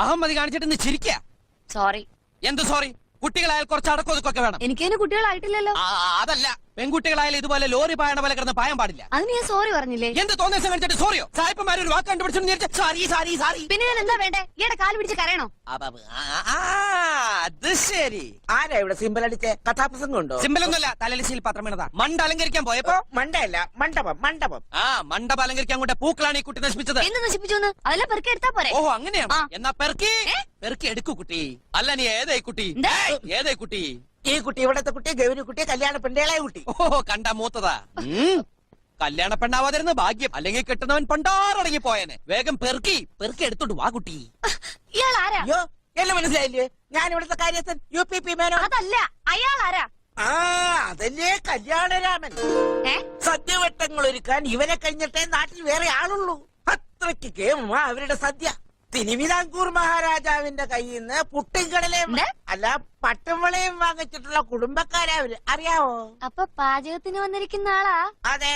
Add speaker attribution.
Speaker 1: അഹമ്മതി കാണിച്ചിട്ട് ഇന്ന് ചിരിക്ക.
Speaker 2: സോറി.
Speaker 1: എന്ത് സോറി? കുട്ടികളായാൽ കുറച്ച് അടക്കൊതുക്കൊക്കെ വേണം.
Speaker 2: എനിക്കതിന് കുട്ടികളായിട്ടില്ലല്ലോ.
Speaker 1: അതല്ല, പെൺകുട്ടികളായാലും ഇതുപോലെ ലോറി പായണ പോലെ കിടന്ന് പായാൻ പാടില്ല.
Speaker 2: അതിന് ഞാൻ സോറി പറഞ്ഞില്ലേ?
Speaker 1: എന്ത് തോന്നിയ കാണിച്ചിട്ട് സോറിയോ? സായിപ്പന്മാർ ഒരു വാക്ക് കണ്ടുപിടിച്ചു സോറി സോറി സോറി.
Speaker 2: പിന്നെ ഞാൻ എന്താ വേണ്ടേ? ഈയുടെ കാല് പിടിച്ച് കരയണോ?
Speaker 1: അത് ശരി.
Speaker 3: ആരാ ഇവിടെ സിമ്പിൾ അടിച്ച് കഥാപ്രസംഗം ഉണ്ടോ?
Speaker 1: സിമ്പിളൊന്നുമല്ല, തലലിശയിൽ പത്രം വീണതാ. മണ്ട അലങ്കരിക്കാൻ പോയപ്പോ.
Speaker 3: മണ്ടയല്ല, മണ്ഡപം മണ്ഡപം.
Speaker 1: മണ്ഡപം അലങ്കരിക്കാൻ കൊണ്ട് പൂക്കളാണ് ഈ കുട്ടി നശിപ്പിച്ചത്.
Speaker 2: എന്ത് നശിപ്പിച്ചു? അതെല്ലാം പെറുക്കി എടുത്താ പോരെ.
Speaker 1: ഓഹോ, അങ്ങനെയാ. എന്നാ പെറുക്കി എടുക്കൂ കുട്ടി. അല്ല, നീ ഏതായി കുട്ടി? ഏതായി കുട്ടി?
Speaker 3: ഈ കുട്ടി ഇവിടത്തെ കുട്ടി, ഗൗരി കുട്ടി, കല്യാണ പെണ്ണേളായ കുട്ടി.
Speaker 1: ഓഹോ, കണ്ട മൂത്തതാ. കല്യാണ പെണ്ണാവാതിരുന്ന ഭാഗ്യം, അല്ലെങ്കിൽ കിട്ടുന്നവൻ പണ്ടാറടങ്ങി പോയനെ. വേഗം പെറുക്കി എടുത്തോണ്ട് വാ കുട്ടി.
Speaker 2: ഇയാൾ ആരാ?
Speaker 3: അയ്യോ, എല്ലാം മനസ്സിലായില്ലേ? ഞാൻ ഇവിടുത്തെ കാര്യസ്ഥൻ UPP മേനോ.
Speaker 2: അതല്ല, അയാൾ ആരാ?
Speaker 3: അതല്ലേ കല്യാണരാമൻ. സദ്യവട്ടങ്ങൾ ഒരുക്കാൻ ഇവരെ കഴിഞ്ഞിട്ടേ നാട്ടിൽ വേറെ ആളുള്ളൂ. അത്രയ്ക്ക് കേമാ അവരുടെ സദ്യ. തിരുവിതാംകൂർ മഹാരാജാവിന്റെ കയ്യിൽ നിന്ന് പുട്ടിൻകടലയും അല്ല പട്ടുംവളയും വാങ്ങിച്ചിട്ടുള്ള കുടുംബക്കാരവര്, അറിയാവോ?
Speaker 2: അപ്പൊ പാചകത്തിന് വന്നിരിക്കുന്ന ആളാ?
Speaker 3: അതെ.